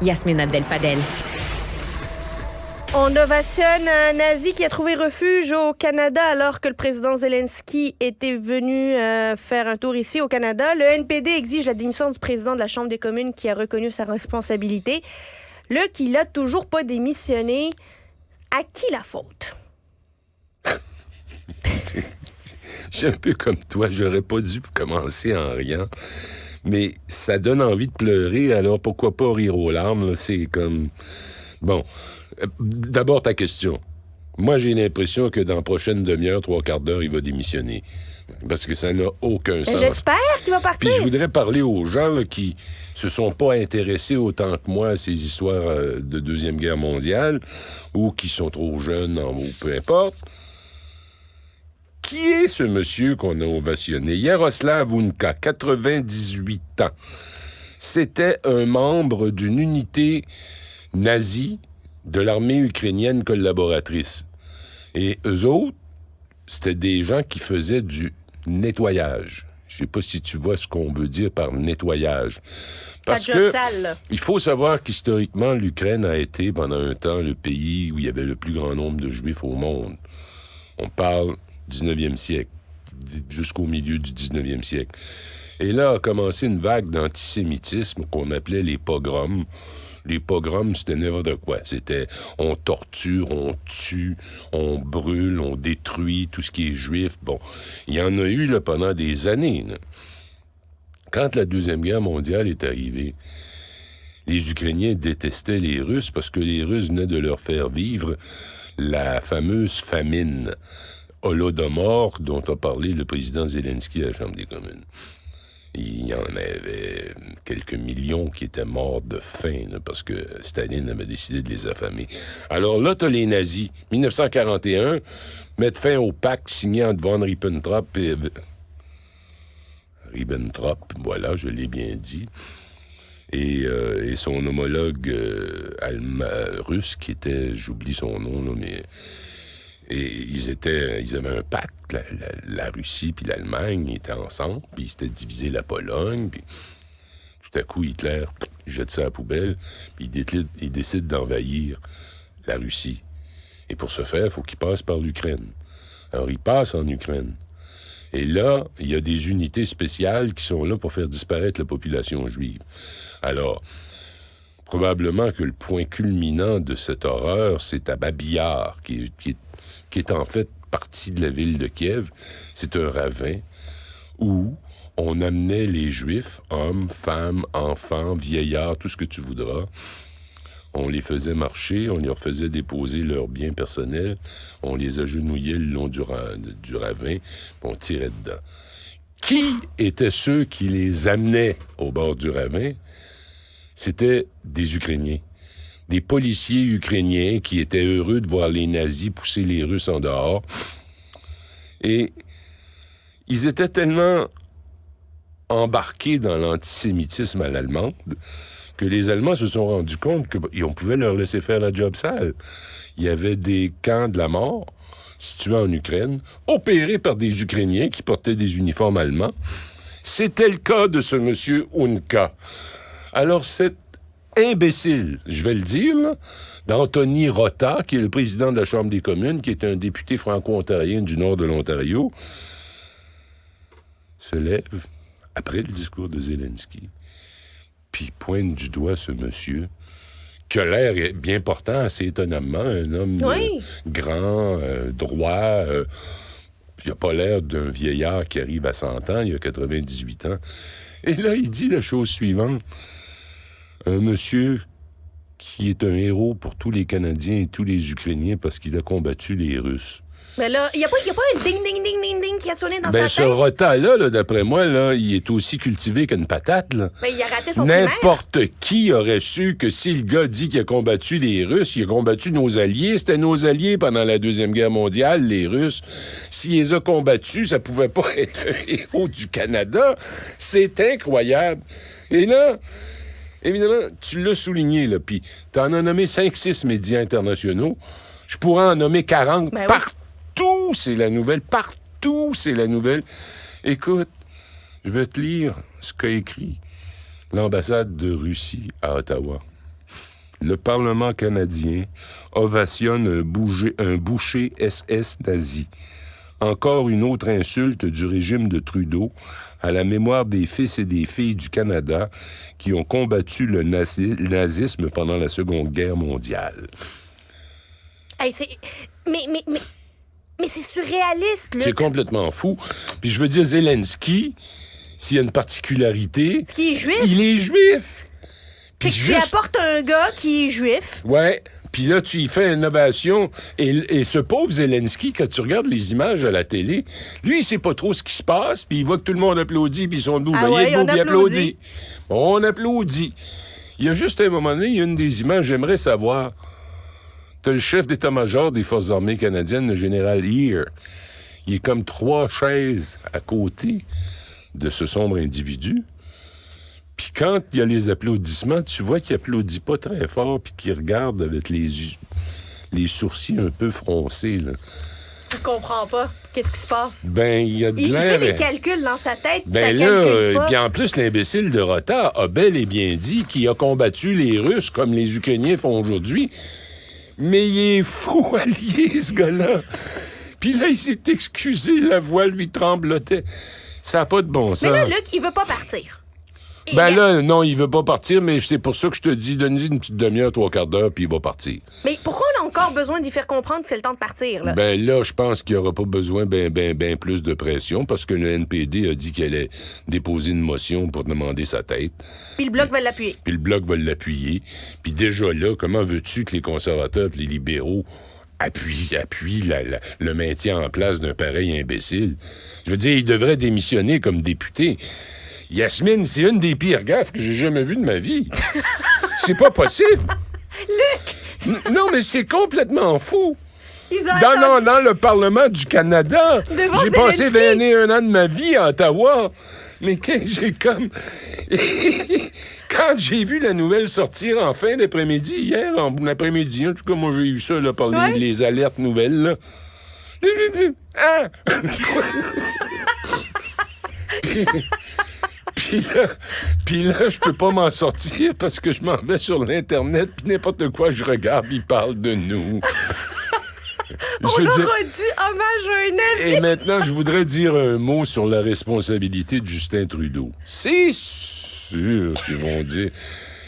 Yasmine Abdel-Fadel. On ovationne un nazi qui a trouvé refuge au Canada alors que le président Zelensky était venu faire un tour ici au Canada. Le NPD exige la démission du président de la Chambre des communes qui a reconnu sa responsabilité. Luc, il n'a toujours pas démissionné. À qui la faute? Je suis un peu comme toi, j'aurais pas dû commencer en riant. Mais ça donne envie de pleurer, alors pourquoi pas rire aux larmes? Là? C'est comme... Bon, d'abord ta question. Moi, j'ai l'impression que dans la prochaine demi-heure, 3/4 d'heure, il va démissionner. Parce que ça n'a aucun sens. J'espère qu'il va partir. Puis je voudrais parler aux gens là, qui se sont pas intéressés autant que moi à ces histoires de Deuxième Guerre mondiale ou qui sont trop jeunes ou peu importe. Qui est ce monsieur qu'on a ovationné? Yaroslav Unka, 98 ans. C'était un membre d'une unité nazie de l'armée ukrainienne collaboratrice. Et eux autres, c'était des gens qui faisaient du nettoyage. Je sais pas si tu vois ce qu'on veut dire par nettoyage. Parce que il faut savoir qu'historiquement, l'Ukraine a été pendant un temps le pays où il y avait le plus grand nombre de Juifs au monde. On parle 19e siècle, jusqu'au milieu du 19e siècle. Et là a commencé une vague d'antisémitisme qu'on appelait les pogroms. Les pogroms, c'était n'importe quoi. C'était on torture, on tue, on brûle, on détruit tout ce qui est juif. Bon, il y en a eu là, pendant des années. Là. Quand la Deuxième Guerre mondiale est arrivée, les Ukrainiens détestaient les Russes parce que les Russes venaient de leur faire vivre la fameuse famine Holodomor dont a parlé le président Zelensky à la Chambre des communes. Il y en avait quelques millions qui étaient morts de faim là, parce que Staline avait décidé de les affamer. Alors là, t'as les nazis. 1941, mettre fin au pacte signé entre von Ribbentrop et... Ribbentrop, voilà, je l'ai bien dit. Et son homologue russe qui était, j'oublie son nom, là, mais... Et ils avaient un pacte, la Russie puis l'Allemagne étaient ensemble, puis ils s'étaient divisé la Pologne, puis tout à coup, Hitler jette ça à la poubelle, puis il décide d'envahir la Russie. Et pour ce faire, il faut qu'il passe par l'Ukraine. Alors, il passe en Ukraine. Et là, il y a des unités spéciales qui sont là pour faire disparaître la population juive. Alors, probablement que le point culminant de cette horreur, c'est à Babi Yar, qui est en fait partie de la ville de Kiev. C'est un ravin où on amenait les Juifs, hommes, femmes, enfants, vieillards, tout ce que tu voudras. On les faisait marcher, on leur faisait déposer leurs biens personnels, on les agenouillait le long du ravin, puis on tirait dedans. Qui étaient ceux qui les amenaient au bord du ravin? C'était des Ukrainiens. Des policiers ukrainiens qui étaient heureux de voir les nazis pousser les Russes en dehors. Et ils étaient tellement embarqués dans l'antisémitisme à l'allemande que les Allemands se sont rendus compte qu'on pouvait leur laisser faire la job sale. Il y avait des camps de la mort situés en Ukraine, opérés par des Ukrainiens qui portaient des uniformes allemands. C'était le cas de ce monsieur Unka. Alors, cet imbécile, je vais le dire, là, d'Anthony Rota, qui est le président de la Chambre des communes, qui est un député franco-ontarien du nord de l'Ontario, se lève après le discours de Zelensky, puis pointe du doigt ce monsieur qui a l'air bien portant, assez étonnamment, un homme grand, droit, il n'a pas l'air d'un vieillard qui arrive à 100 ans, il a 98 ans. Et là, il dit la chose suivante. Un monsieur qui est un héros pour tous les Canadiens et tous les Ukrainiens parce qu'il a combattu les Russes. Mais là, il n'y a pas un ding-ding-ding-ding-ding qui a sonné dans sa tête? Ce Rota-là, d'après moi, là, il est aussi cultivé qu'une patate. Là. Mais il a raté son primaire. N'importe qui aurait su que si le gars dit qu'il a combattu les Russes, il a combattu nos alliés. C'était nos alliés pendant la Deuxième Guerre mondiale, les Russes. S'il les a combattus, ça pouvait pas être un héros du Canada. C'est incroyable. Et là... Évidemment, tu l'as souligné, là, puis t'en as nommé 5-6 médias internationaux. Je pourrais en nommer 40. Ben oui. Partout, c'est la nouvelle. Partout, c'est la nouvelle. Écoute, je vais te lire ce qu'a écrit l'ambassade de Russie à Ottawa. le Parlement canadien ovationne un boucher SS nazi. Encore une autre insulte du régime de Trudeau à la mémoire des fils et des filles du Canada qui ont combattu le nazisme pendant la Seconde Guerre mondiale. Hey, mais c'est surréaliste, Luc. C'est complètement fou. Puis je veux dire, Zelensky, s'il y a une particularité... Est-ce qu'il est juif? Il est juif! Puis tu apportes un gars qui est juif. Ouais. Puis là, tu y fais une ovation. Et ce pauvre Zelensky, quand tu regardes les images à la télé, lui, il sait pas trop ce qui se passe, puis il voit que tout le monde applaudit, puis ils sont debout. Il applaudit. On applaudit. Il y a juste un moment donné, il y a une des images, j'aimerais savoir. T'as le chef d'état-major des Forces armées canadiennes, le général Heer. Il est comme 3 chaises à côté de ce sombre individu. Puis quand il y a les applaudissements, tu vois qu'il applaudit pas très fort puis qu'il regarde avec les sourcils un peu froncés, là. Il comprend pas. Qu'est-ce qui se passe? Ben, il y a de il l'air... fait des calculs dans sa tête, puis ça Ben calcule pas. Puis en plus, l'imbécile de Rota a bel et bien dit qu'il a combattu les Russes comme les Ukrainiens font aujourd'hui. Mais il est fou allié, ce gars-là. Puis là, il s'est excusé, la voix lui tremblotait. Ça n'a pas de bon sens. Mais là, Luc, il veut pas partir. Non, il veut pas partir, mais c'est pour ça que je te dis, donne-lui une petite demi-heure, 3/4 d'heure, puis il va partir. Mais pourquoi on a encore besoin d'y faire comprendre que c'est le temps de partir, là? Ben là, je pense qu'il n'y aura pas besoin ben plus de pression, parce que le NPD a dit qu'elle allait déposer une motion pour demander sa tête. Puis le Bloc va l'appuyer. Puis le Bloc va l'appuyer. Puis déjà là, comment veux-tu que les conservateurs et les libéraux appuient le maintien en place d'un pareil imbécile? Je veux dire, ils devraient démissionner comme députés. Yasmine, c'est une des pires gaffes que j'ai jamais vues de ma vie. C'est pas possible. Luc! Non, mais c'est complètement fou. Dans le Parlement du Canada. J'ai passé 21 ans de ma vie à Ottawa. Mais j'ai comme... Quand j'ai vu la nouvelle sortir en fin d'après-midi, hier, en après-midi, en tout cas, moi, j'ai eu ça là, par les alertes nouvelles, là. Ah! Puis là, je peux pas m'en sortir parce que je m'en vais sur l'Internet, puis n'importe quoi je regarde, il parle de nous. On aura dit hommage à un nazi. Et maintenant, je voudrais dire un mot sur la responsabilité de Justin Trudeau. C'est sûr qu'ils vont dire...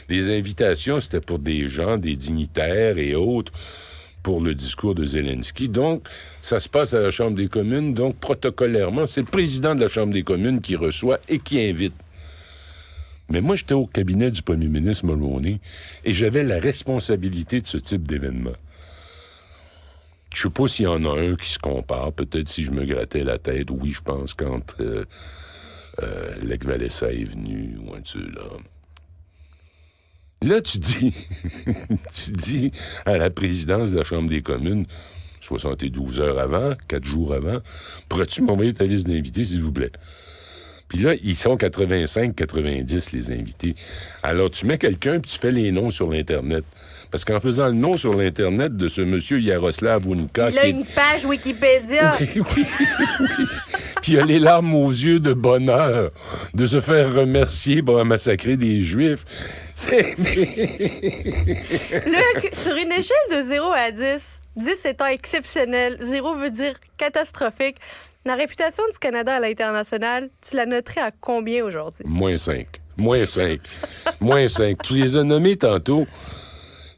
Les invitations, c'était pour des gens, des dignitaires et autres, pour le discours de Zelensky. Donc, ça se passe à la Chambre des communes. Donc, protocolairement, c'est le président de la Chambre des communes qui reçoit et qui invite. Mais moi, j'étais au cabinet du premier ministre Mulroney et j'avais la responsabilité de ce type d'événement. Je sais pas s'il y en a un qui se compare. Peut-être si je me grattais la tête. Oui, je pense quand Lech Walesa est venu ou un de ceux-là. Là, tu dis à la présidence de la Chambre des communes, 72 heures avant, 4 jours avant, pourrais-tu m'envoyer ta liste d'invités, s'il vous plaît? Puis là, ils sont 85, 90, les invités. Alors, tu mets quelqu'un, puis tu fais les noms sur l'Internet. Parce qu'en faisant le nom sur l'Internet de ce monsieur Yaroslav Unka... Il a une page Wikipédia. Oui. Puis il a les larmes aux yeux de bonheur de se faire remercier pour massacrer des Juifs. Luc, sur une échelle de 0 à 10, 10 étant exceptionnel, 0 veut dire catastrophique, la réputation du Canada à l'international, tu la noterais à combien aujourd'hui? -5. -5. Tu les as nommés tantôt.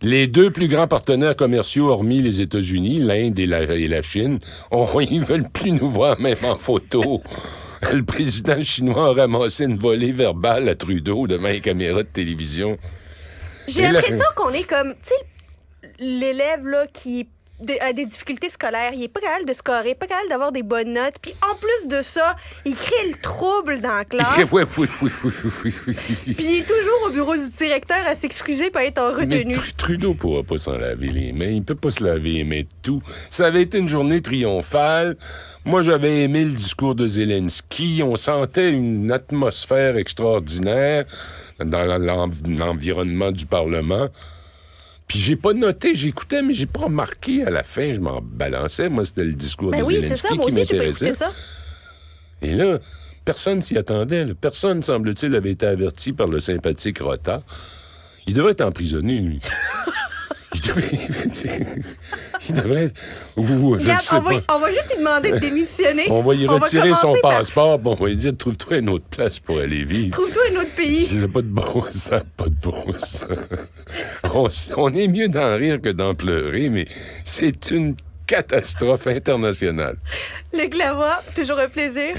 Les 2 plus grands partenaires commerciaux, hormis les États-Unis, l'Inde et la Chine, ils veulent plus nous voir même en photo. Le président chinois a ramassé une volée verbale à Trudeau devant les caméras de télévision. J'ai l'impression qu'on est comme, tu sais, l'élève là qui a des difficultés scolaires, il est pas capable de scorer, pas capable d'avoir des bonnes notes, puis en plus de ça, il crée le trouble dans la classe. Oui. Puis il est toujours au bureau du directeur à s'excuser pour être en retenue. Mais Trudeau pourra pas s'en laver les mains, il peut pas se laver les mains de tout. Ça avait été une journée triomphale. Moi, j'avais aimé le discours de Zelensky. On sentait une atmosphère extraordinaire dans l'environnement du Parlement. Puis j'ai pas noté, j'écoutais, mais j'ai pas remarqué à la fin, je m'en balançais. Moi, c'était le discours de Zelensky c'est ça, moi qui aussi, j'ai pas m'intéressait. écouté ça. Et là, personne s'y attendait. Là. Personne, semble-t-il, avait été averti par le sympathique Rota. Il devrait être emprisonné, lui. Il devrait... Ou, je Regarde, sais pas. on va juste lui demander de démissionner. On va y On va retirer son commencer par passeport, puis on va lui dire, trouve-toi une autre place pour aller vivre. Trouve-toi un autre pays. C'est pas de bon sens, pas de bon sens. On est mieux d'en rire que d'en pleurer, mais c'est une catastrophe internationale. Luc Lavoie, toujours un plaisir.